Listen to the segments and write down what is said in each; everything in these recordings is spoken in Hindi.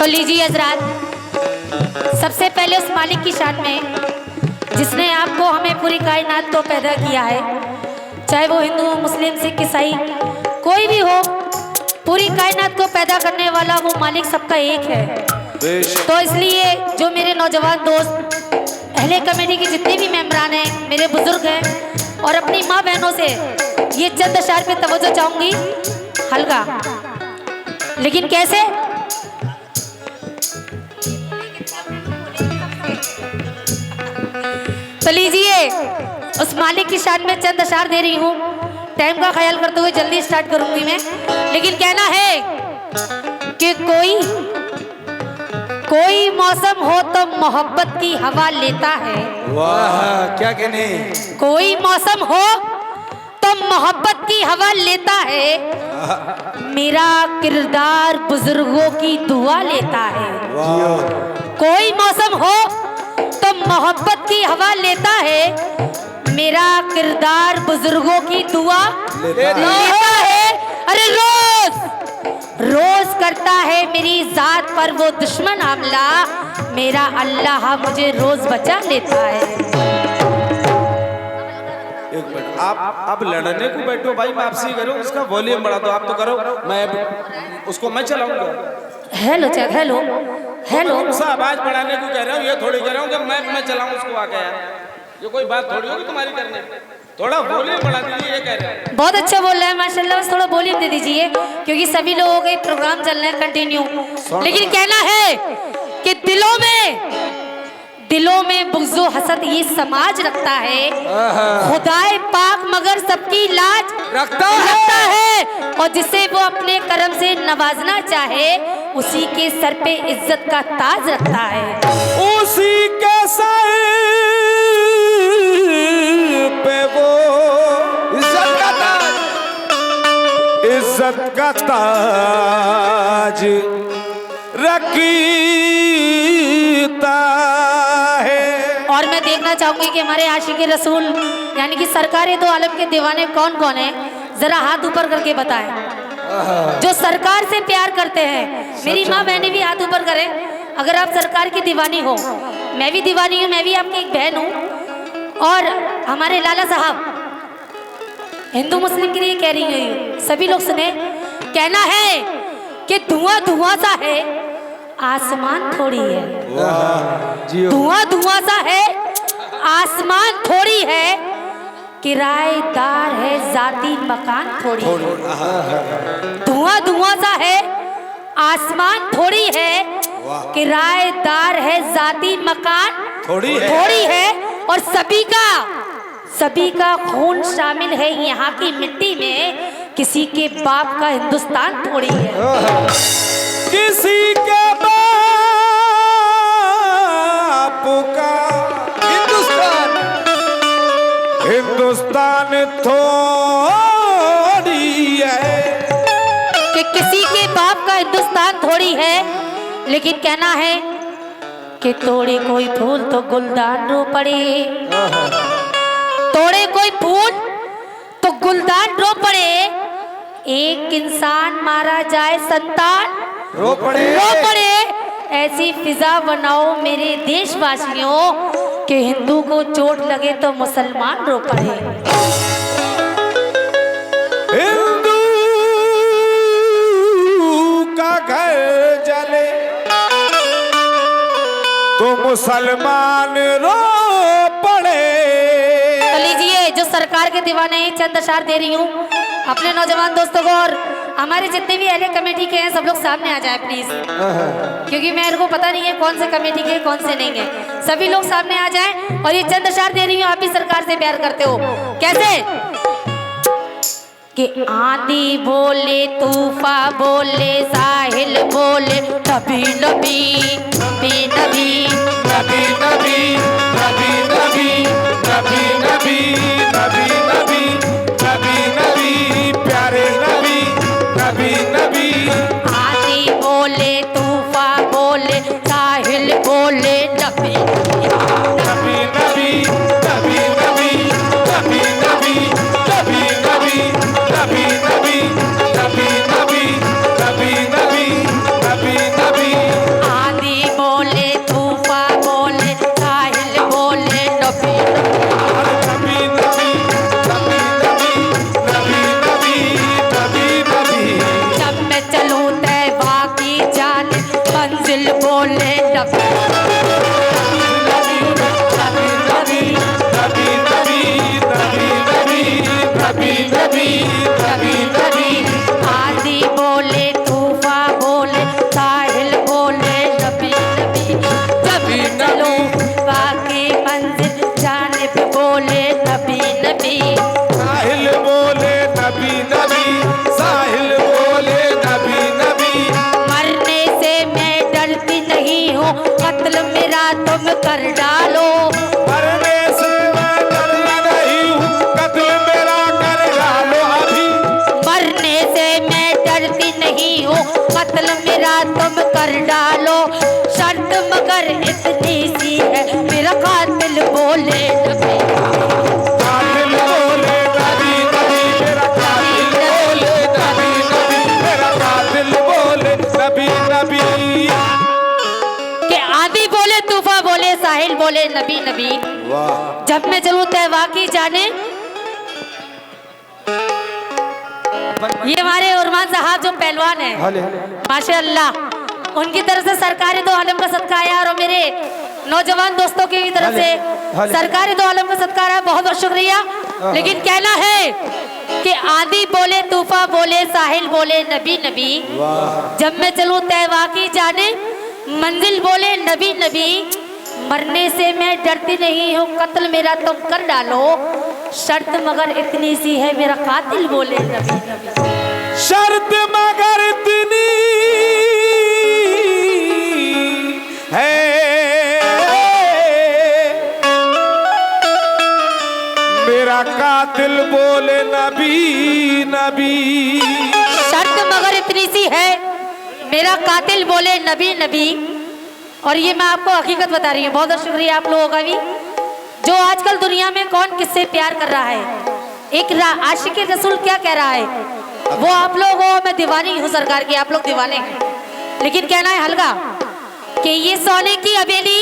लीजिए हजरात, सबसे पहले उस मालिक की शान में जिसने आपको हमें पूरी कायनात को पैदा किया है, चाहे वो हिंदू मुस्लिम सिख ईसाई कोई भी हो, पूरी कायनात को पैदा करने वाला वो मालिक सबका एक है। तो इसलिए जो मेरे नौजवान दोस्त, अहले कमेटी के जितने भी मेंबरान हैं, मेरे बुजुर्ग हैं, और अपनी माँ बहनों से ये चंद अशार पे तवज्जो चाहूंगी, हल्का लेकिन कैसे। तो लीजिए, उस मालिक की शान में चंद अशार दे रही हूँ। टाइम का ख्याल करते हुए जल्दी स्टार्ट करूंगी मैं, लेकिन कहना है कि कोई मौसम हो तो मोहब्बत की हवा लेता है। वाह क्या कहने। कोई मौसम हो तो मोहब्बत की हवा लेता है, मेरा किरदार बुजुर्गों की दुआ लेता है। कोई मौसम हो तो मोहब्बत की हवा लेता है, मेरा किरदार बुजुर्गों की दुआ लेता है। अरे रोज करता है मेरी जात पर वो दुश्मन हमला, मेरा अल्लाह मुझे रोज बचा लेता है। एक मिनट, आप लड़ने को बैठो भाई, मैं आपसे ही करूं, उसका वॉल्यूम बढ़ा दो। आप तो करो, मैं चलाऊंगा। Hello check, hello hello. सा आवाज बढ़ाने को कह रहा हूँ, ये थोड़ी कह रहा हूँ कि मैं चलाऊं उसको आके। यार ये कोई बात थोड़ी होगी तुम्हारी करने, थोड़ा वॉल्यूम बढ़ा दीजिए, ये कह रहे हैं। बहुत अच्छा बोल रहा है माशाल्लाह, बस थोड़ा वॉल्यूम दे दीजिए क्योंकि सभी लोगों का प्रोग्राम चल रहा है कंटिन्यू। लेकिन कहना है कि दिलों में बुग़्ज़ो हसद ये समाज रखता है, खुदाए पाक मगर सबकी लाज रखता है, और जिसे वो अपने करम से नवाजना चाहे उसी के सर पे इज्जत का ताज रखता है। उसी के सर पे वो इज्जत का ताज रखता है। और मैं देखना चाहूंगी कि हमारे आशिक रसूल यानी कि सरकार दो आलम के दीवाने कौन कौन है, जरा हाथ ऊपर करके बताएं। जो सरकार से प्यार करते हैं, मेरी माँ बहनें भी हाथ ऊपर करें अगर आप सरकार की दीवानी हो। मैं भी दीवानी हूँ, मैं भी आपकी एक बहन हूँ। और हमारे लाला साहब हिंदू मुस्लिम के लिए कह रही हूँ, सभी लोग सुने। कहना है कि धुआं धुआं सा है आसमान थोड़ी है, धुआं धुआं सा है आसमान थोड़ी है, किराएदार है जाती मकान थोड़ी है। धुआं धुआं सा है आसमान थोड़ी है, किराएदार है जाती मकान थोड़ी है, और सभी का खून शामिल है यहाँ की मिट्टी में, किसी के बाप का हिंदुस्तान थोड़ी है। किसी के बाप का हिंदुस्तान थोड़ी है, कि किसी के बाप का हिंदुस्तान थोड़ी है। लेकिन कहना है कि तोड़े कोई फूल तो गुलदान रो पड़े, तोड़े कोई फूल तो गुलदान रो पड़े, एक इंसान मारा जाए संतान रो पड़े। ऐसी फिजा बनाओ मेरे देशवासियों कि हिंदू को चोट लगे तो मुसलमान रो पड़े। हिंदू का घर जले तो मुसलमान रो पड़े। तो लीजिए, जो सरकार के दीवाने हैं, चंद अशार दे रही हूँ अपने नौजवान दोस्तों को, और हमारे जितने भी अहले कमेटी के हैं सब लोग सामने आ जाए प्लीज, क्योंकि मेरे को पता नहीं है कौन से कमेटी के कौन से नहीं है। सभी लोग सामने आ जाएं। और ये चंद अशार दे रही हूँ, आप भी सरकार से प्यार करते हो। कैसे कि आंधी बोले तूफा बोले साहिल बोले नबी नबी नबी नबी नबी नबी नबी नबी नबी नबी नबी नबी नबी नबी प्यारे नबी नबी नबी। आंधी बोले तूफा बोले साहिल बोले नबी नबी नबी नबी नबी नबी नबी नबी नबी नबी नबी नबी नबी नबी नबी नबी नबी। नबी आंधी बोले तूफा बोले साहिल बोले नबी नबी जब चलो बाकी मंजिल जानिब बोले नबी नबी साहिल बोले नबी नबी, साहिल बोले नबी नबी। मरने से मैं डरती नहीं हूँ कत्ल मेरा तुम कर डालो मरने से मैं डरती नहीं हूँ, कत्ल मेरा कर डालो अभी। मरने से मैं डरती नहीं हूँ कत्ल मेरा तुम कर डालो शर्त मगर इतनी सी है मेरा कातिल बोले नबी कातिल बोले नबी नबी, मेरा कातिल बोले नबी नबी, मेरा कातिल बोले नबी नबी। कि आंधी बोले तूफा बोले साहिल बोले नबी नबी वाह जब मैं चलूं तैवा की जाने ये हमारे उर्मान साहब जो पहलवान है माशाअल्लाह उनकी तरफ से सरकारी दो आलम का सदका आया और मेरे नौजवान दोस्तों की तरफ से सरकारी दो आलम का सदका आया बहुत बहुत शुक्रिया लेकिन कहना है कि आंधी बोले तूफा बोले साहिल बोले नबी नबी जब मैं चलूं तैवा की जाने मंजिल बोले नबी नबी मरने से मैं डरती नहीं हूँ कत्ल मेरा तुम कर डालो शर्त मगर इतनी सी है मेरा कातिल बोले नबी नबी शर्त मगर इतनी है मेरा कातिल बोले नबी नबी। शर्त मगर इतनी सी है मेरा कातिल बोले नबी नबी और ये मैं आपको हकीकत बता रही हूँ बहुत बहुत शुक्रिया आप लोगों का भी जो आजकल दुनिया में कौन किससे प्यार कर रहा है एक आशिक रसूल क्या कह रहा है वो आप लोग हो मैं दीवानी हूँ सरकार की आप लोग दीवाने हैं लेकिन कहना है हल्का कि ये सोने की हवेली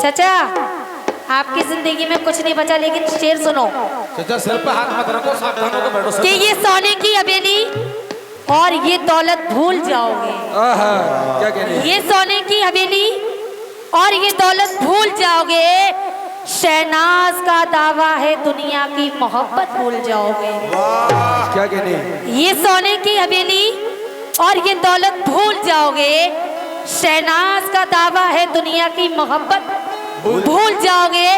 चाचा आपकी जिंदगी में कुछ नहीं बचा लेकिन शेर सुनो चाचा सिर पे हाथ मत रखो सावधान होकर बैठो कि ये सोने की हवेली और ये दौलत भूल जाओगे क्या कह रही है ये सोने की हवेली और ये दौलत भूल जाओगे शहनाज का दावा है दुनिया की मोहब्बत भूल जाओगे क्या कह रही है ये सोने की हवेली और ये दौलत भूल जाओगे शहनाज का दावा है दुनिया की मोहब्बत भूल जाओगे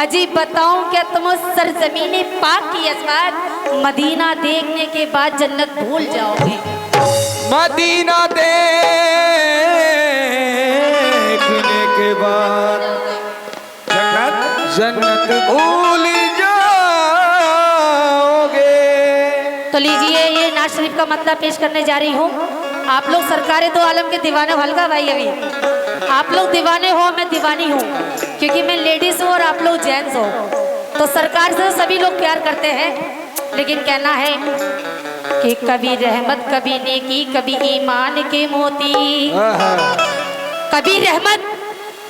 अजीब बताऊं क्या तुम उस सरजमीन पाक की अजमत मदीना देखने के बाद जन्नत भूल जाओगे मदीना देखने के बाद जन्नत भूल जाओगे। तो लीजिए ये नाज शरीफ का मतलब पेश करने जा रही हूँ आप लोग सरकारे दो आलम के दीवाने हो हल्का भाई अभी आप लोग दीवाने हो मैं दीवानी हूँ क्योंकि मैं लेडीज हूँ और आप लोग जेंट्स हो तो सरकार से सभी लोग प्यार करते हैं लेकिन कहना है कि कभी रहमत कभी नेकी कभी ईमान के मोती कभी रहमत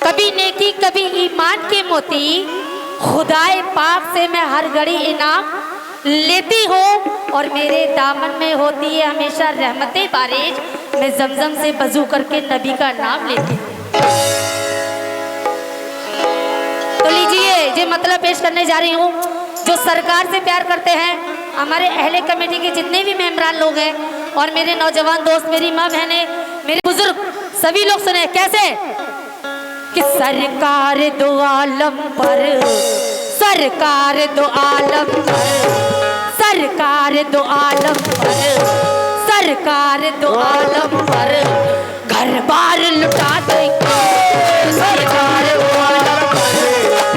कभी नेकी कभी ईमान के मोती खुदाए पाक से मैं हर घड़ी इनाम लेती हूँ और मेरे दामन में होती है हमेशा रहमतें बारिश मैं जमजम से वजू करके नबी का नाम लेती हूँ तो लीजिए ये मतलब पेश करने जा रही हूँ जो सरकार से प्यार करते हैं हमारे अहले कमेटी के जितने भी मेंबरान लोग हैं और मेरे नौजवान दोस्त मेरी माँ बहनें मेरे बुजुर्ग सभी लोग सुने कैसे कि सरकार दो आलम पर सरकार दो आलम पर सरकार दो आलम पर सरकार दो आलम पर घर बार लुटा देंगे सरकार दो आलम पर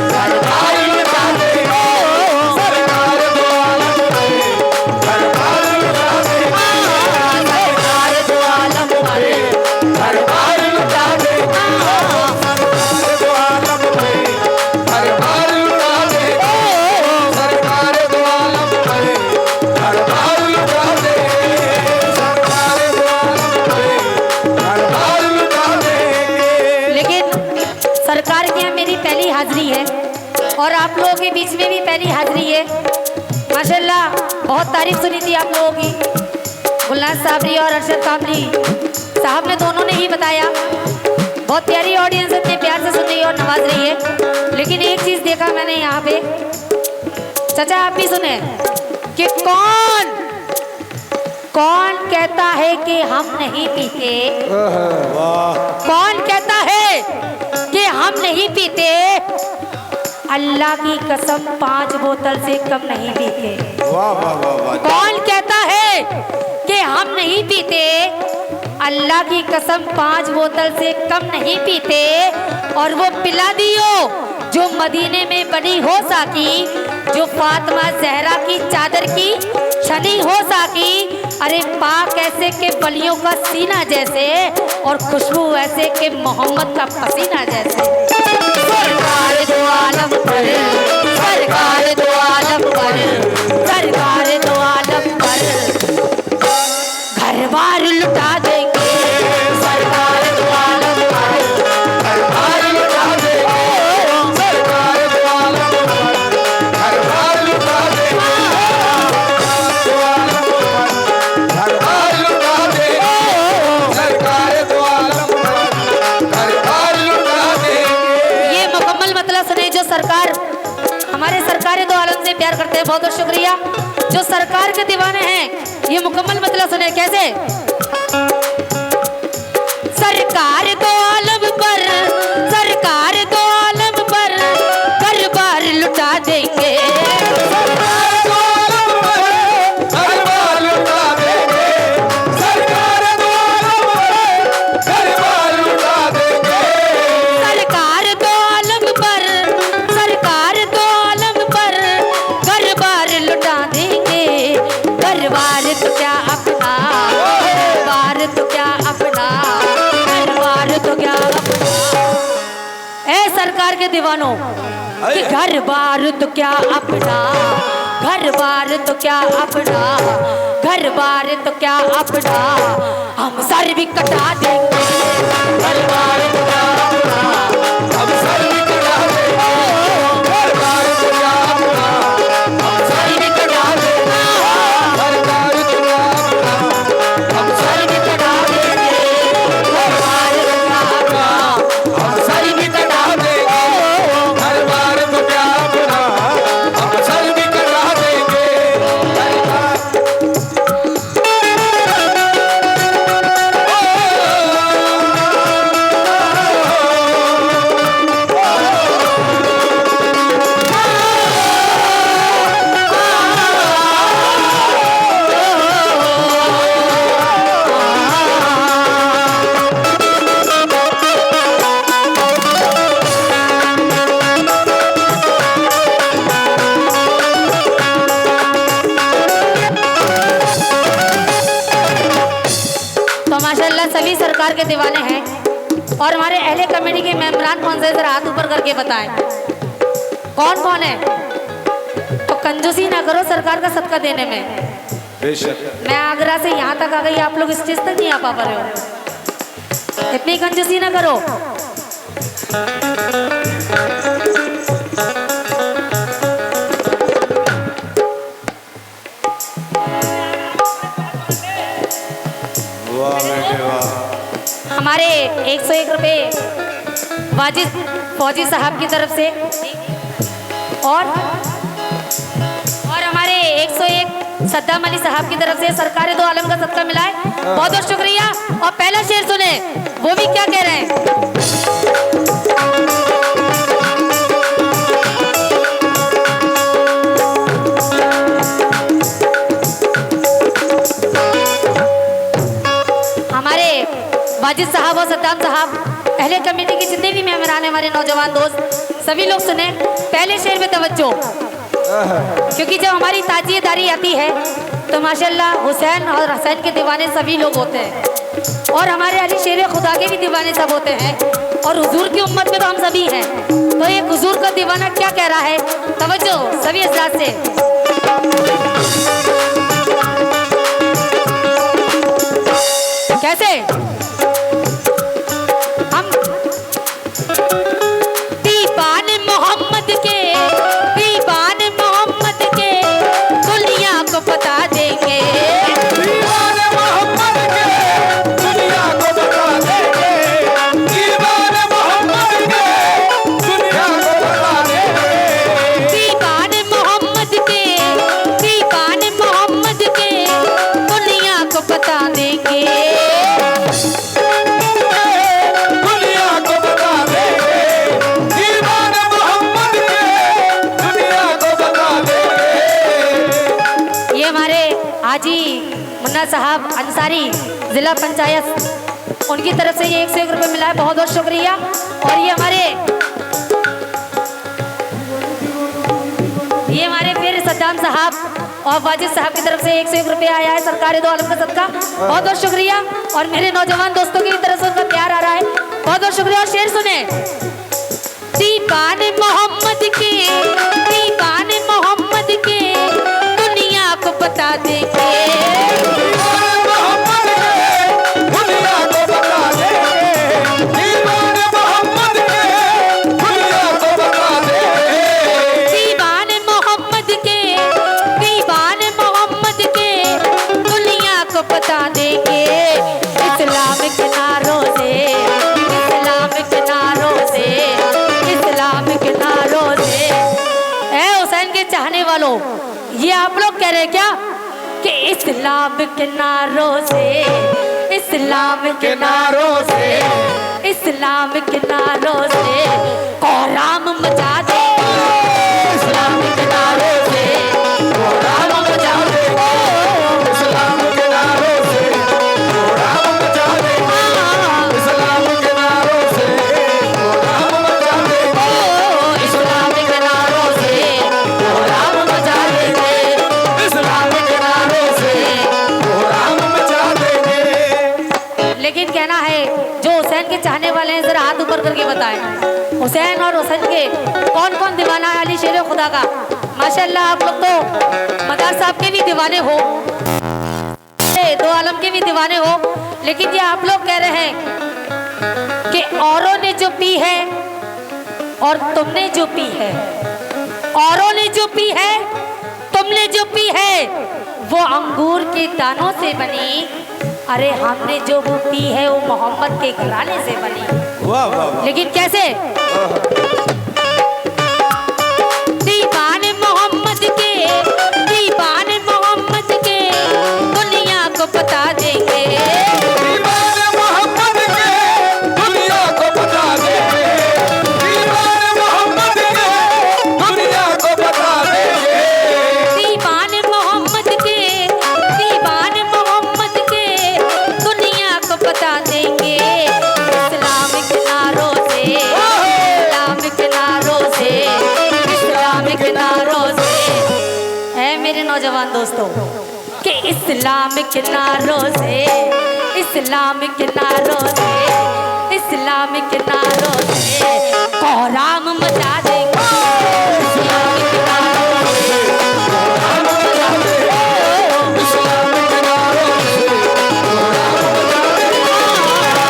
घर बार लुटा देंगे सरकार दो आलम पर घर बार लुटा देंगे सरकार दो आलम पर घर बार लुटा देंगे सरकार दो आलम पे हर बार लुटा देंगे सरकार दो आलम पे हर बार लुटा देंगे सरकार दो आलम पे हर बार लुटा देंगे। लेकिन सरकार के यहाँ मेरी पहली हाजिरी है और आप लोगों के बीच में भी पहली हाजिरी है माशाल्लाह बहुत तारीफ सुनी थी आप लोगों की गुलनाज साबरी और अरशद कामली साहब ने दोनों ने ही बताया बहुत बहुत प्यारी ऑडियंस इतने प्यार से सुन रही है और नवाज रही है। लेकिन एक चीज देखा मैंने यहाँ पे, चाचा आप भी सुने कि कौन कहता है कि हम नहीं पीते, कौन कहता है कि हम नहीं पीते, अल्लाह की कसम 5 बोतल से कम नहीं पीते। वाह वाह वाह वाह। कौन कहता है कि हम नहीं पीते, अल्लाह की कसम 5 बोतल से कम नहीं पीते। और वो पिला दियो जो मदीने में बनी हो साकी, जो फातिमा जहरा की चादर की छनी हो साकी। अरे पाक ऐसे के बलियों का सीना जैसे, और खुशबू ऐसे के मोहम्मद का पसीना जैसे। सरकार दो आलम पर, सरकार दो आलम पर, सरकार दो आलम पर, घर बार लुटा देंगे। सरकार दो आलम पर, घर बार लुटा देंगे। सरकार दो आलम पर, घर बार लुटा देंगे। घर बार लुटा देंगे। सरकार दो आलम पर, घर बार लुटा देंगे। ये मुकम्मल मतलब सुने जो सरकार, हमारे सरकार दो आलम से प्यार करते हैं, बहुत बहुत शुक्रिया। जो सरकार के दीवाने हैं ये मुकम्मल मतलब सुने कैसे। सरकार दो आलम पर, सरकार दो आलम पर, घर बार लुटा देंगे। सरकार दो आलम पर, घर बार लुटा देंगे। सरकार दो आलम पर, घर बार लुटा देंगे। सरकार दो आलम पर, सरकार दो आलम पर, घर बार लुटा देंगे। घर बार तो क्या अपना, घर बार तो क्या अपना, घर बार तो क्या अपना। ए सरकार के दीवानों कि घर बार तो क्या अपना, घर बार तो क्या अपना, घर बार तो क्या अपना, हम सर भी कटा देंगे। घर बार तो क्या अपना, हम सर भी कटा देंगे। घर बार तो क्या अपना, हम सर भी कटा देंगे। घर बार तो क्या अपना, हम सर भी कटा देंगे। घर बार तो क्या अपना, हम सर भी कटा देंगे। घर बार तो क्या अपना, हम सर भी कटा देंगे। घर बार तो माशाल्लाह सभी सरकार के दीवाने हैं। और हमारे अहले कमेटी के मेंबरान कौन से, जरा हाथ ऊपर करके बताएं कौन कौन है। तो कंजूसी ना करो सरकार का सदका देने में। बेशक मैं आगरा से यहाँ तक आ गई, आप लोग स्टेज तक नहीं आ पा रहे हो, इतनी कंजूसी ना करो। वाह बेटे वाह। हमारे 101 रुपए वाजिद फौजी साहब की तरफ से, और हमारे 101 सद्दाम अली साहब की तरफ से सरकार दो आलम का सदका मिला है। बहुत बहुत शुक्रिया। और पहला शेर सुने, वो भी क्या कह रहे हैं। हमारे वाजिद साहब और सद्दाम साहब, अहले कमेटी के जितने भी मेहमान हैं, हमारे नौजवान दोस्त, सभी लोग सुने पहले शेर में तवज्जो, क्योंकि जब हमारी ताजियेदारी आती है तो माशाल्लाह हुसैन और हसैन के दीवाने सभी लोग होते हैं, और हमारे अली शेर खुदा के भी दीवाने सब होते हैं, और हुजूर की उम्मत में तो हम सभी हैं। तो एक हुजूर का दीवाना क्या कह रहा है, तवज्जो सभी हजरात से। कैसे हम दीवान मोहम्मद के, दीवान मोहम्मद के दुनिया को बता देंगे। दीवाने मोहम्मद के दुनिया को बता देंगे। दीवाने हमारी जिला पंचायत उनकी तरफ से ये 101 रुपये मिला है, बहुत बहुत शुक्रिया। और ये हमारे फिर सद्दाम साहब और वाजिद साहब की तरफ से 101 रुपये आया है सरकार दो आलम का सदका, बहुत बहुत शुक्रिया। और मेरे नौजवान दोस्तों की तरफ से उनका प्यार आ रहा है, बहुत बहुत शुक्रिया। और शेर सुने, दीवाने मोहम्मद के, दीवाने मोहम्मद के दुनिया को बता देंगे, दीवाने मोहम्मद के दुनिया को बता देंगे, दीवाने मोहम्मद के दुनिया को बता देंगे, दीवाने मोहम्मद के, दीवाने मोहम्मद के दुनिया को बता देंगे। इस्लाम के नारों से, इस्लाम के नारों से, इस्लाम के नारों से। ऐ हुसैन के चाहने वालों, ये आप लोग कह रहे हैं क्या कि इस्लाम के नारों से, इस्लाम के नारों से, इस्लाम के नारों से कोहराम मचा दे, इस्लाम के नारों से कोहराम मचा दे, इस्लाम के नारों से कोहराम मचा देंगे, इस्लाम के नारों से कोहराम मचा देंगे, इस्लाम के नारों से कोहराम मचा देंगे, इस्लाम के नारों से कोहराम मचा देंगे। लेकिन कहना है जो हुसैन के चाहने वाले हैं जरा हाथ ऊपर करके बताएं, हुसैन और हुसैन के कौन कौन दीवाना है अली शेर खुदा का। माशाल्लाह आप लोग तो मदार साहब के भी दीवाने हो, दो आलम के भी दीवाने हो, लेकिन ये आप लोग कह रहे हैं कि औरों ने जो पी है और तुमने जो पी है, औरों ने जो पी है तुमने जो पी है वो अंगूर के दानों से बनी, अरे हमने जो वो पी है वो मोहम्मद के घराने से बनी। वाह वाह, लेकिन कैसे? दीवाने मोहम्मद के, दीवाने मोहम्मद के दुनिया को बता देंगे, दीवाने मोहम्मद के दुनिया को बता देंगे, दीवाने मोहम्मद के दुनिया को बता देंगे, दीवाने मोहम्मद के, दीवाने मोहम्मद के दुनिया को बता देंगे। इस्लाम के नारों से, इस्लाम के नारों से, इस्लाम के नारों से। है मेरे नौजवान दोस्तों कि इस्लाम के नारों से, इस्लाम के नारों से, इस्लाम के नारों से कोहराम मचा देंगे, इस्लाम के नारों से कोहराम मचा देंगे, इस्लाम के नारों से कोहराम मचा देंगे,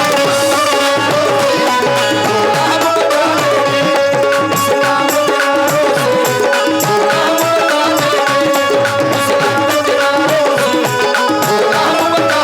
कोहराम मचा देंगे, इस्लाम के नारों से कोहराम मचा देंगे, इस्लाम के नारों से कोहराम मचा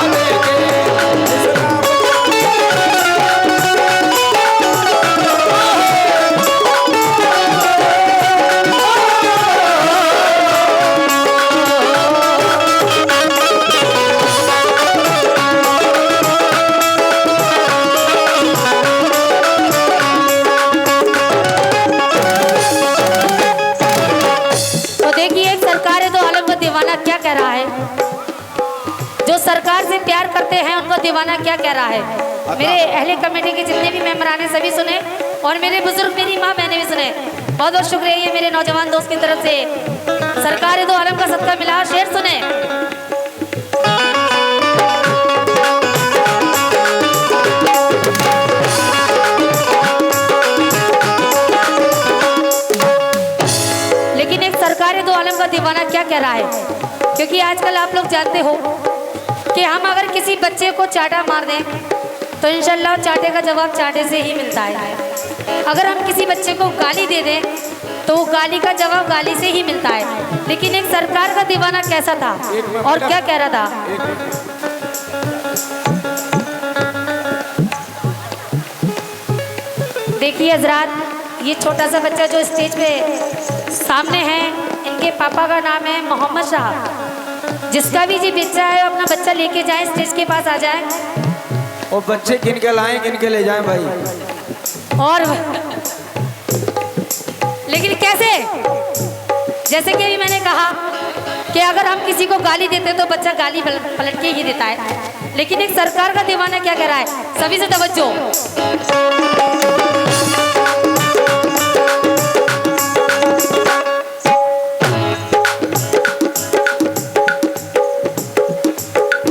तो देखिए एक सरकार है तो आलम का दीवाना क्या कह रहा है, जो सरकार से प्यार करते हैं उनको दीवाना क्या कह रहा है। मेरे अहले कमेटी के जितने भी मेंबरान हैं सभी सुने, और मेरे बुजुर्ग मेरी माँ बहने भी सुने, बहुत बहुत शुक्रिया। ये मेरे नौजवान दोस्त की तरफ से सरकार दो आलम का सदका मिला। शेर सुने, लेकिन एक सरकार दो आलम का दीवाना क्या कह रहा है, क्योंकि आजकल आप लोग जानते हो कि हम अगर किसी बच्चे को चाटा मार दें तो इंशाल्लाह चाटे का जवाब चाटे से ही मिलता है। अगर हम किसी बच्चे को गाली दे दें तो वो गाली का जवाब गाली से ही मिलता है। लेकिन एक सरकार का दीवाना कैसा था और क्या कह रहा था? देखिए हजरात, ये छोटा सा बच्चा जो स्टेज पे सामने है, इनके पापा का नाम है मोहम्मद साहब। जिसका भी जी बच्चा है अपना बच्चा लेके जाए, स्टेज के पास आ जाए। और बच्चे किन के लाएं किन के ले जाएं भाई। और लेकिन कैसे? जैसे कि अभी मैंने कहा कि अगर हम किसी को गाली देते हैं तो बच्चा गाली पलट के ही देता है। लेकिन एक सरकार का दीवाना क्या कह रहा है, सभी से तवज्जो।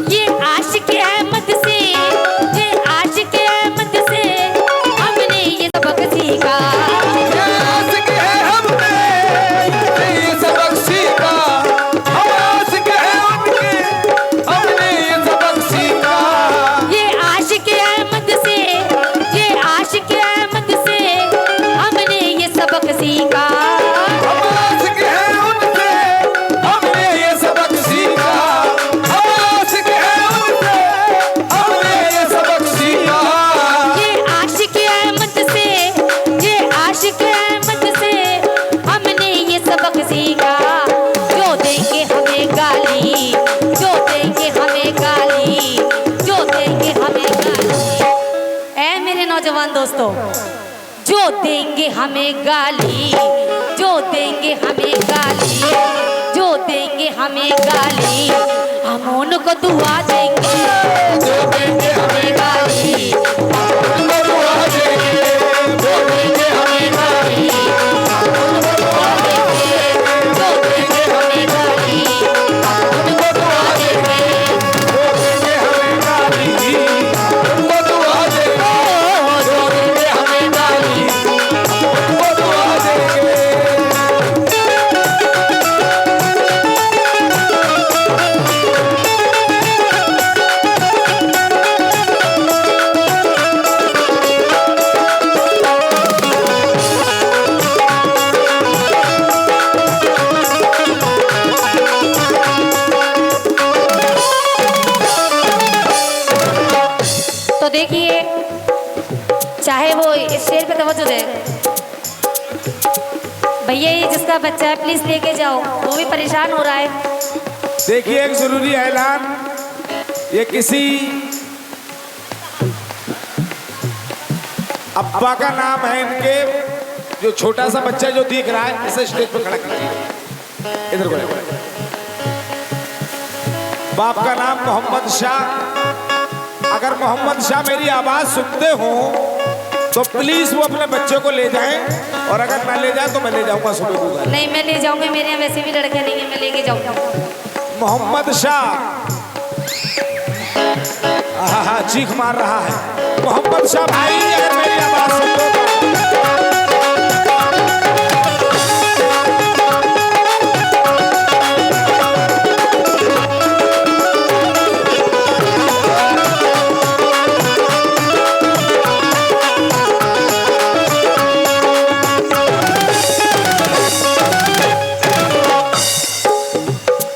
ये आशिक अहमद से, ये आशिक अहमद से हमने ये सबक सीखा। आशिक है हमने ये सबक सीखा, हम आशिक है उनके, हमने ये सबक सीखा। ये आशिक अहमद से, ये आशिक अहमद से हमने ये सबक सीखा। हम आशिक है उनसे, हमने ये सबक सीखा। हम आशिक है उनसे, हमने ये सबक सीखा। ये आशिक अहमद से, ये आशिक अहमद से हमने ये सबक सीखा। जो देंगे हमें गाली, जो देंगे हमें गाली, जो देंगे हमें गाली। ऐ मेरे नौजवान दोस्तों, जो देंगे हमें गाली, जो देंगे हमें गाली, जो देंगे हमें गाली, हम उनको दुआ देंगे। जो देंगे हमें गाली, उनको दुआ देंगे, जो देंगे हमें गाली, उनको दुआ देंगे। जो देंगे हमें गाली, उनको दुआ देंगे। जो देंगे हमें गाली, उनको दुआ देंगे। जो देंगे हमें गाली, उनको दुआ देंगे। तो देखिए, चाहे वो इस शेर पे तवज्जो दे। भैया ये जिसका बच्चा है प्लीज लेके जाओ, वो भी परेशान हो रहा है। देखिए एक जरूरी ऐलान, ये किसी अब्बा का नाम है इनके, जो छोटा सा बच्चा जो दिख रहा है इसे स्टेज पर खड़ा कीजिए। इधर को बाप का नाम मोहम्मद शाह। अगर मोहम्मद शाह मेरी आवाज सुनते हो तो प्लीज वो अपने बच्चे को ले जाएं, और अगर ना ले जाए तो मैं ले जाऊंगा सुबह को। नहीं मैं ले जाऊंगी, मेरे यहाँ वैसे भी लड़के नहीं है, मैं लेके जाऊंगा। मोहम्मद शाह, हाँ चीख मार रहा है। मोहम्मद शाह भाई अगर मेरी आवाज सुन लो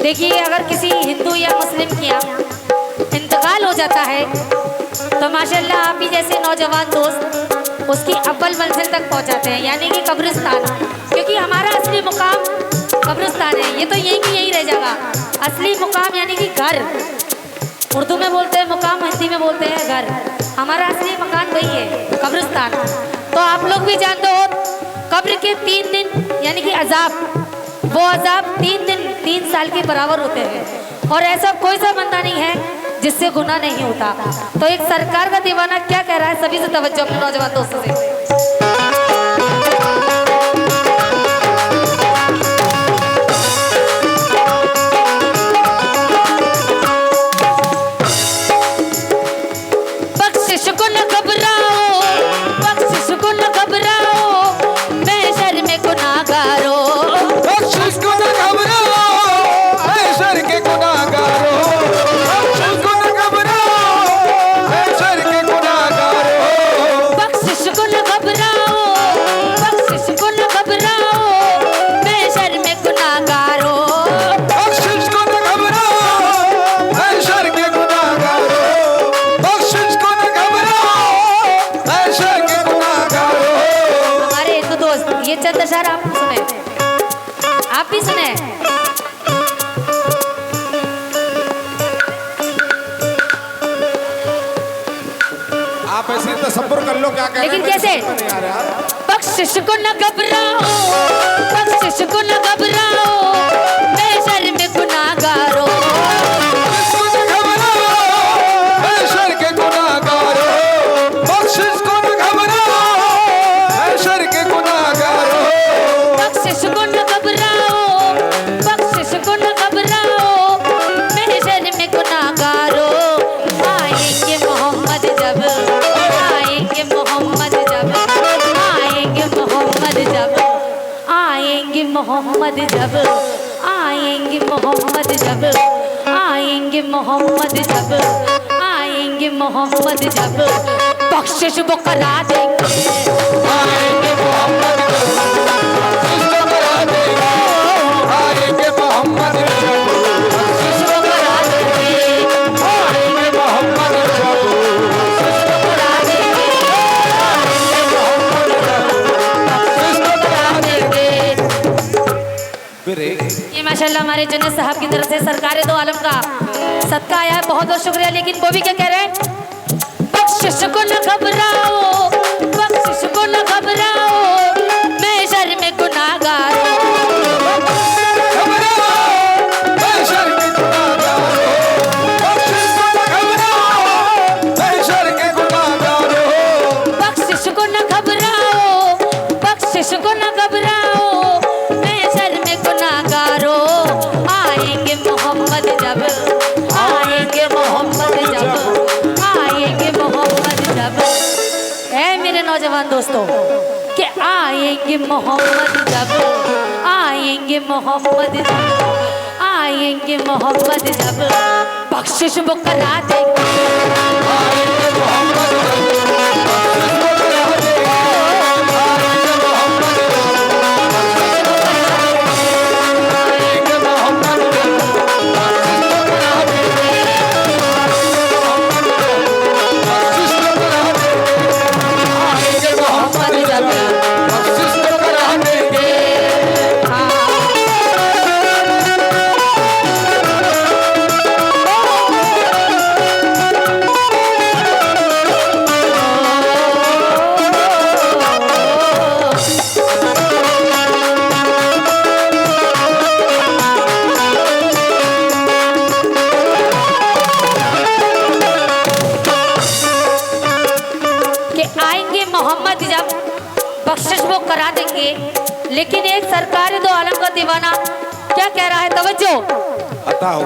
देखिए, अगर किसी हिंदू या मुस्लिम की यहाँ इंतकाल हो जाता है तो माशाल्लाह आप ही जैसे नौजवान दोस्त उसकी अव्वल मंजिल तक पहुंचाते हैं, यानी कि कब्रिस्तान। क्योंकि हमारा असली मुकाम कब्रिस्तान है, ये तो यहीं की यहीं रह जाएगा। असली मुकाम यानी कि घर, उर्दू में बोलते हैं मुकाम, हिंदी में बोलते हैं घर। हमारा असली मकान वही है, कब्रिस्तान। तो आप लोग भी जानते हो कब्र के 3 दिन यानी कि अजाब, वो अजाब 3 दिन 3 साल के बराबर होते हैं। और ऐसा कोई सा बंदा नहीं है जिससे गुनाह नहीं होता। तो एक सरकार का दीवाना क्या कह रहा है, सभी से तवज्जो अपने नौजवान दोस्तों से। बख्शिश को न घबराओ, बख्शिश को न घबराओ, महशर में गुनाहगारो। बख्शिश को न घबराओ, महशर के गुनाहगारो। बख्शिश को न घबराओ, महशर के गुनाहगारो। बख्शिश को न घबराओ, बख्शिश को न घबराओ, महशर में गुनाहगारो। बख्शिश को न घबराओ, महशर के गुनाहगारो। बख्शिश को न घबराओ, महशर के गुनाहगारो। हमारे हिंदू दोस्त ये चंद अशआर आप सुने, आप भी सुने। आप ऐसे तसव्वुर कर लो क्या कह रहे हैं, लेकिन मेरे कैसे? समझ में नहीं आ रहा। बख्शिश को न घबराओ, बख्शिश को न घबराओ, महशर में गुनाहगारो। बख्शिश को न घबराओ, मोहम्मद जब आएंगे मोहम्मद जब आएंगे मोहम्मद जब आएंगे मोहम्मद जब बख्शिश वो करा देंगे आएंगे मोहम्मद जब करा देंगे आएंगे मोहम्मद जब बख्शिश वो करा देंगे आएंगे मोहम्मद जब करा देंगे आएंगे मोहम्मद जब करा देंगे। फिर ये माशाल्लाह हमारे जुनेद साहब की तरफ से सरकार दो आलम का सदका आया है, बहुत बहुत शुक्रिया। लेकिन वो भी क्या कह रहे हैं, बख्शिश को न घबराओ बख्शिश को न घबराओ मैं शर में गुनाहगार हूं। बख्शिश को न घबराओ बख्शिश को न घबराओ मैं शर में गुनाहगार हूं। आएंगे मोहम्मद जब आएंगे मोहम्मद जब आएंगे मोहम्मद जब है मेरे नौजवान दोस्तों कि आएंगे मोहम्मद जब आएंगे मोहम्मद जब आएंगे मोहम्मद जब बख्शिश वो करा देंगे आएंगे मोहम्मद मोहम्मद जब बख्शिश वो करा देंगे। लेकिन एक सरकार दो आलम का दीवाना क्या कह रहा है, तवज्जो। बताओ।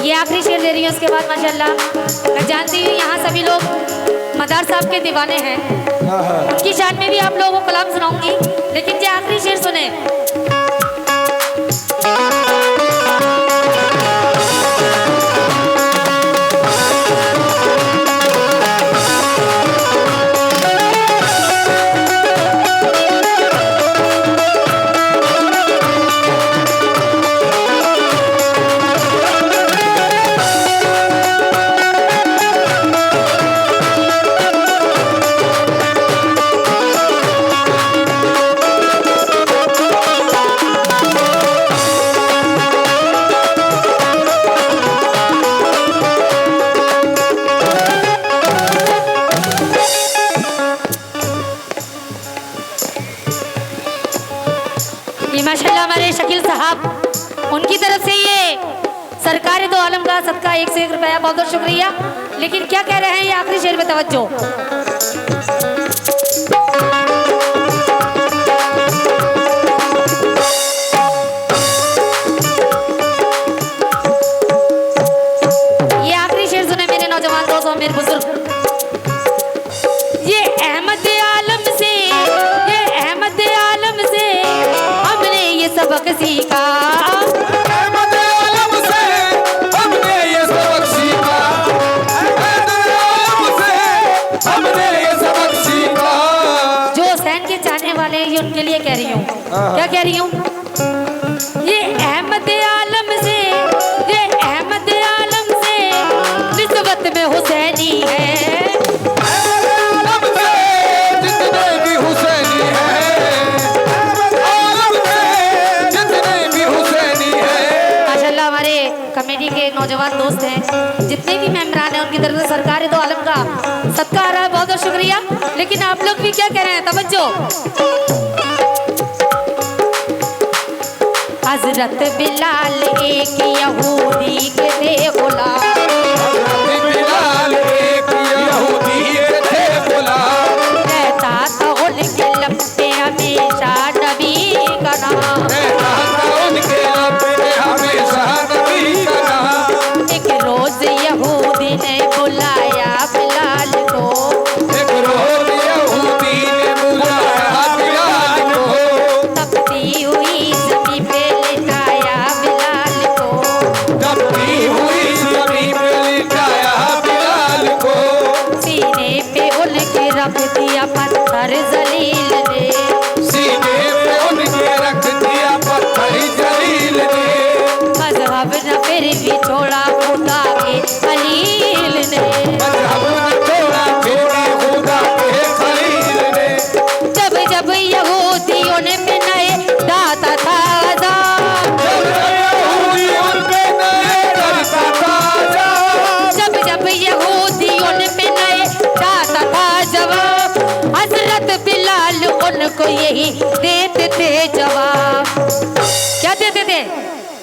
ये आखिरी शेर दे रही है, उसके बाद माशाल्लाह मैं जानती हूँ यहाँ सभी लोग मदार साहब के दीवाने हैं, उनकी शान में भी आप लोगों को कलाम सुनाऊंगी। लेकिन ये आखिरी शेर सुने। माशाल्लाह हमारे शकील साहब, उनकी तरफ से ये सरकार दो आलम का सदका 1 से 1 रुपया, बहुत बहुत शुक्रिया। लेकिन क्या कह रहे हैं ये आखिरी शेर में, तवज्जो। ये आखिरी शेर सुने मेरे नौजवान दोस्तों, मेरे बुजुर्ग। ये अहमद आलम से, ये अहमद आलम से हमने ये सबक सीखा। अहमद आलम से हमने ये सबक सीखा। अहमद आलम से हमने ये सबक सीखा। जो हुसैन के चाहने वाले हैं, ये उनके लिए कह रही हूँ। क्या कह रही हूँ? ये अहमद आलम से, ये अहमद आलम से निस्बत में हुसैनी है। कमेटी के नौजवान दोस्त हैं, जितने भी मेंबरान हैं, उनकी तरफ से सरकार दो आलम का सदका आ रहा है, बहुत बहुत शुक्रिया। लेकिन आप लोग भी क्या कह रहे हैं, तवज्जो। हजरत बिलाल एक यहूदी के थे गुलाम। बिलाल एक यहूदी के थे गुलाम। रहता था उनके लब पे हमेशा नबी का नाम। रहता था उनके लब पे हमेशा नबी का नाम। एक रोज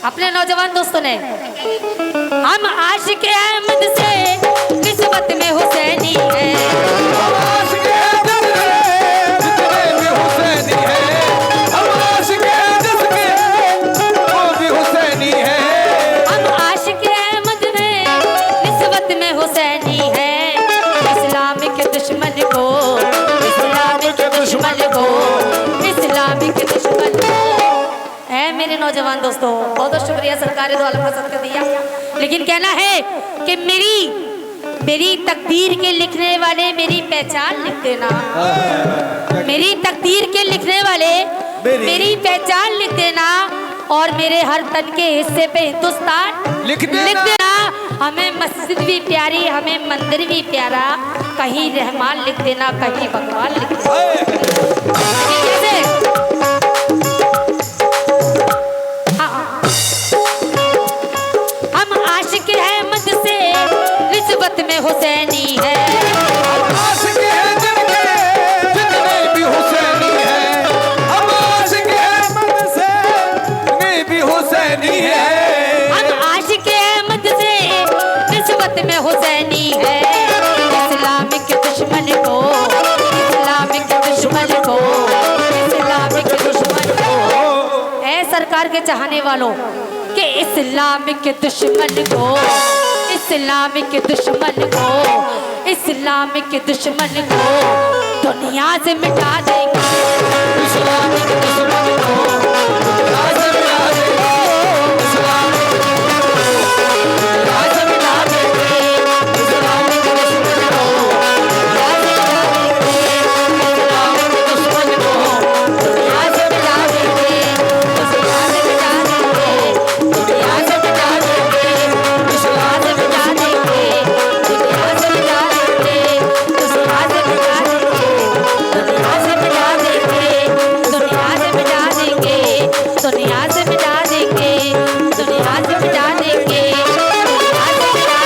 अपने नौजवान दोस्तों ने। हम आशिक अहमद से किस्मत में हुसैनी है। हम आशिक अहमद से जितने भी हुसैनी है, हम आशिक अहमद के वो भी हुसैनी है। हम आशिक अहमद में किस्मत में हुसैनी है। इस्लाम के दुश्मन को, इस्लाम के दुश्मन को, इस्लाम के दुश्मन को। है मेरे नौजवान दोस्तों, बहुत बहुत शुक्रिया सरकार दो आलम का सदका दिया। लेकिन कहना है कि मेरी तकदीर के लिखने वाले मेरी पहचान लिख देना। मेरी तकदीर के लिखने वाले मेरी पहचान लिख देना, और मेरे हर तन के हिस्से पे हिंदुस्तान लिख देना। हमें मस्जिद भी प्यारी, हमें मंदिर भी प्यारा, कहीं रहमान लिख देना, कहीं भगवान लिख देना। कैसे? हम आशिक अहमद से निस्बत में हुसैनी है। हम आशिक अहमद के जितने भी हुसैनी है, हम आशिक अहमद से जितने भी हुसैनी है। हम आशिक अहमद से निस्बत में हुसैनी है। इस्लामिक दुश्मन को, इस्लामिक दुश्मन को, इस्लामिक दुश्मन को। ऐ सरकार के चाहने वालों कि इस्लामिक दुश्मन को, इस्लामिक दुश्मन को, इस्लामिक दुश्मन को दुनिया से मिटा देंगे। इस्लामिक दुश्मन को दुनिया से मिटा देंगे। इस्लामिक दुश्मन को दुनिया से मिटा देंगे। इस्लामिक दुश्मन को दुनिया से मिटा देंगे। दुनिया से मिटा देंगे। दुनिया से मिटा देंगे। दुनिया से मिटा देंगे। दुनिया से मिटा देंगे। दुनिया से मिटा देंगे। दुनिया से मिटा देंगे। दुनिया से मिटा देंगे। दुनिया से मिटा देंगे। दुनिया से मिटा देंगे। दुनिया से मिटा।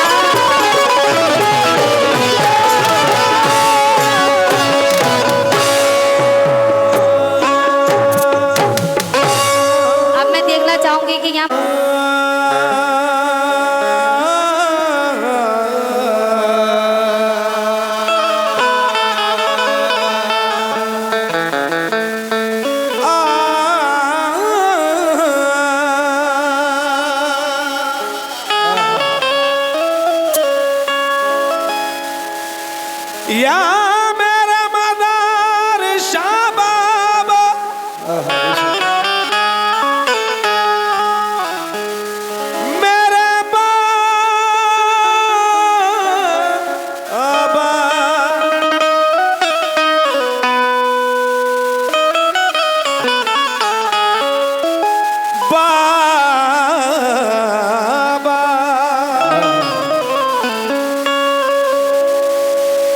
अब मैं देखना चाहूंगी कि यहाँ या मेरा मदार शाह बाबा, मेरे बाबा,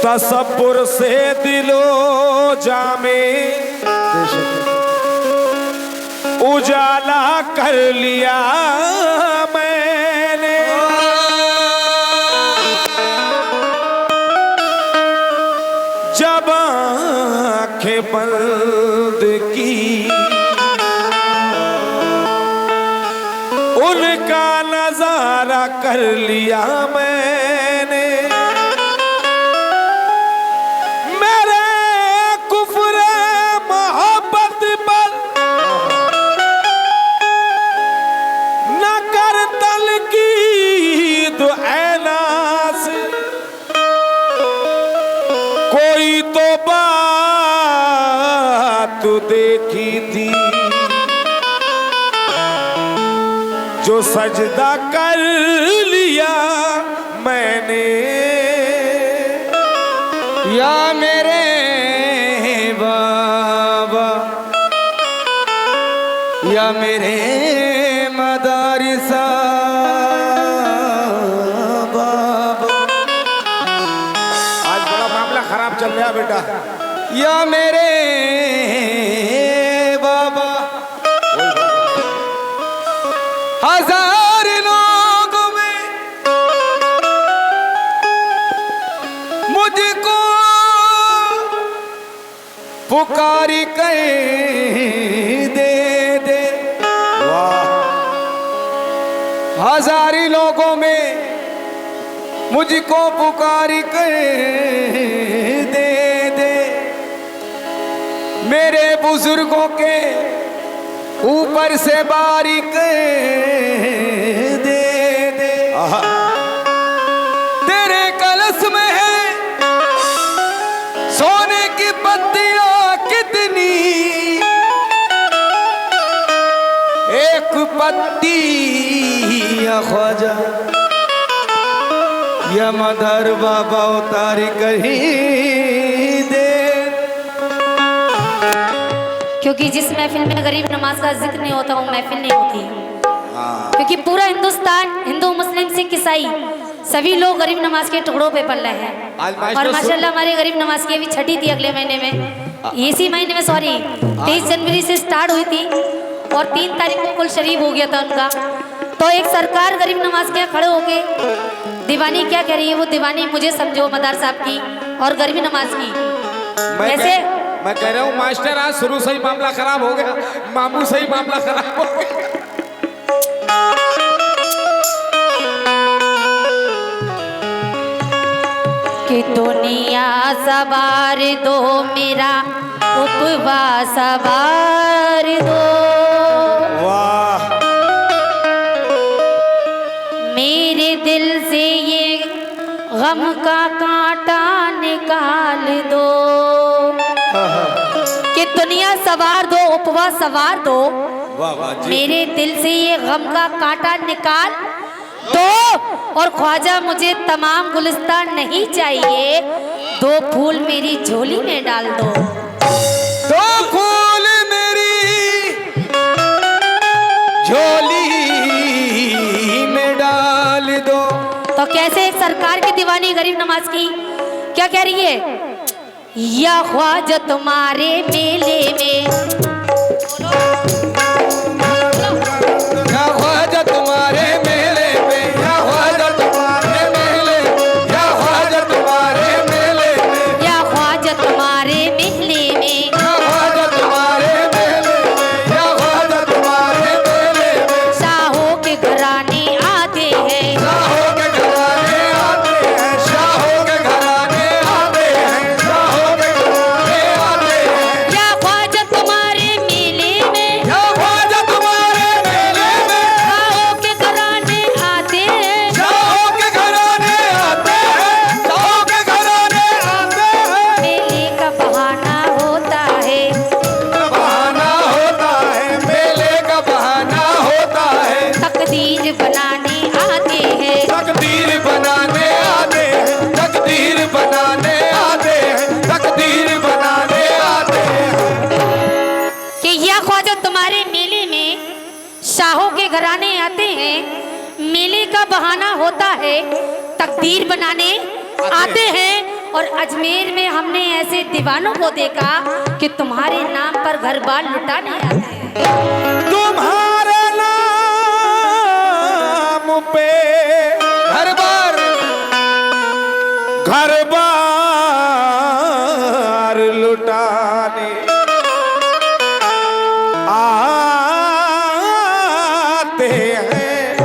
तसब्बुर से दिलो जामे उजाला कर लिया मैंने। जब आंखें बंद की उनका नजारा कर लिया मैंने। कोई तो बात देखी थी जो सजदा कर लिया मैंने। या मेरे बाबा, या मेरे मदारिसा बाबा। आज बड़ा मामला खराब चल रहा बेटा। या मेरे बाबा, हजार लोगों में मुझको पुकारी कर दे दे। वाह हजारी लोगों में मुझको पुकार कर दे दे, मेरे बुजुर्गों के ऊपर से बारीक दे दे। तेरे कलश में है सोने की पत्तियां कितनी, एक पत्ती या ख्वाजा या मदर बाबा उतारी कहीं दे। क्योंकि जिस महफिल में गरीब नमाज का जिक्र नहीं होता वो महफिल नहीं होती। क्योंकि पूरा हिंदुस्तान, हिंदू मुस्लिम सिख ईसाई सभी लोग गरीब नमाज के टुकड़ों पे पल रहे हैं। और माशाल्लाह हमारे गरीब नमाज की अभी छठी थी अगले महीने में, इसी महीने में सॉरी 23 जनवरी से स्टार्ट हुई थी और 3 तारीख को कुल शरीफ हो गया था उनका। तो एक सरकार गरीब नमाज के यहाँ खड़े होके दीवानी क्या कह रही है, वो दीवानी मुझे समझो मदार साहब की और गरीब नमाज की। वैसे मैं कह रहा हूँ मास्टर आज शुरू से ही मामला खराब हो गया, मामू से ही मामला खराब हो गया। कि दुनिया सवार दो मेरा उपवास सवार दो, वाह मेरे दिल से ये गम का कांटा निकाल दो। कि दुनिया सवार दो, उपवास सवार दो, वाह वाह जी। मेरे दिल से ये गम का कांटा निकाल दो। और ख्वाजा मुझे तमाम गुलिस्तान नहीं चाहिए, 2 फूल मेरी झोली में डाल दो। 2 फूल मेरी झोली में डाल दो। तो कैसे एक सरकार की दीवानी गरीब नमाज की क्या कह रही है, या ख्वाजा तुम्हारे मेले में, या ख्वाजा तुम्हारे मेले पे, या ख्वाजा तुम्हारे मेले, या ख्वाजा तुम्हारे मेले में, या ख्वाजा तुम्हारे मेले में, या ख्वाजा तुम्हारे मेले में, या ख्वाजा तुम्हारे मेले में। शाहों के घराने आते हैं, शाहों के घराने आते हैं, शाहों के घराने आते हैं, शाहों के घराने आते हैं। या ख्वाजा तुम्हारे मेले में, या ख्वाजा तुम्हारे मेले में, शाहों के घराने आते हैं। शाहों के घराने आते हैं, शाहों के घराने आते हैं। मेले का बहाना होता है, बहाना होता है, मेले का बहाना होता है। तकदीर बनाने आते हैं, तकदीर बनाने आते हैं, तकदीर बनाने आते हैं, तकदीर बनाने आते हैं। कि या ख्वाजा तुम्हारे मेले में शाहों के घराने आते हैं, मेले का बहाना होता है, तकदीर बनाने आते हैं। और अजमेर में हमने ऐसे दीवानों को देखा कि तुम्हारे नाम पर घर बार लुटाने आते हैं। तुम्हारे नाम पे हर बार घर बार लुटाने आते हैं।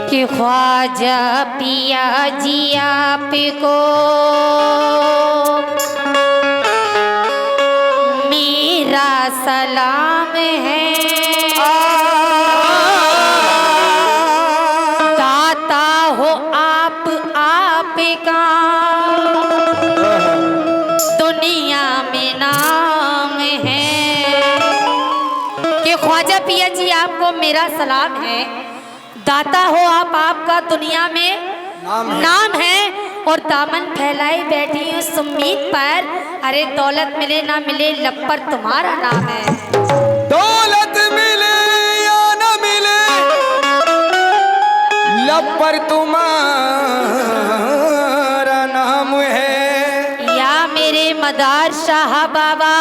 कि ख्वाजा पिया जी आपको मेरा सलाम है, दाता हो आप आपका दुनिया में नाम है। कि ख्वाजा पिया जी आपको मेरा सलाम है, दाता हो आप आपका दुनिया में नाम है। और दामन फैलाए बैठी हूँ उस उम्मीद पर, अरे दौलत मिले ना मिले लब पर तुम्हारा नाम है। दौलत मिले या न मिले लब पर तुम्हारा नाम है। या मेरे मदार शाह बाबा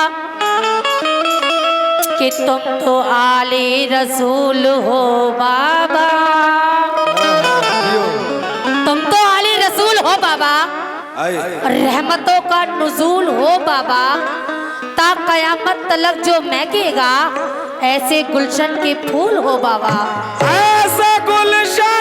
कि तुम तो आले रसूल हो बाबा, तुम तो आले रसूल हो बाबा, रहमतों का नुज़ूल हो बाबा। ता कयामत तलक जो महकेगा ऐसे गुलशन के फूल हो बाबा। ऐसे गुलशन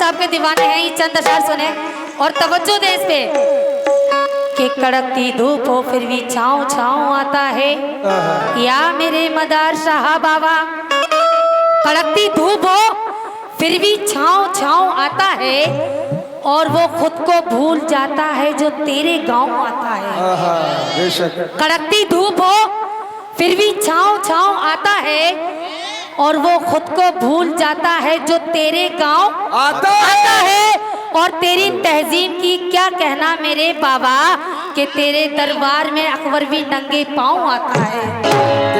साहब के दीवाने हैं, ये चंद अशआर सुने और तवज्जो दे इस पे। कि कड़कती धूप हो फिर भी छाँव छाँव आता है, या मेरे मदार शाह बाबा। कड़कती धूप हो फिर भी छाँव छाँव आता है, और वो खुद को भूल जाता है जो तेरे गांव आता है। बेशक। कड़कती धूप हो फिर भी छाँव छाँव आता है, और वो खुद को भूल जाता है जो तेरे गांव आता है। और तेरी तहजीब की क्या कहना मेरे बाबा, कि तेरे दरबार में अकबर भी नंगे पाँव आता है।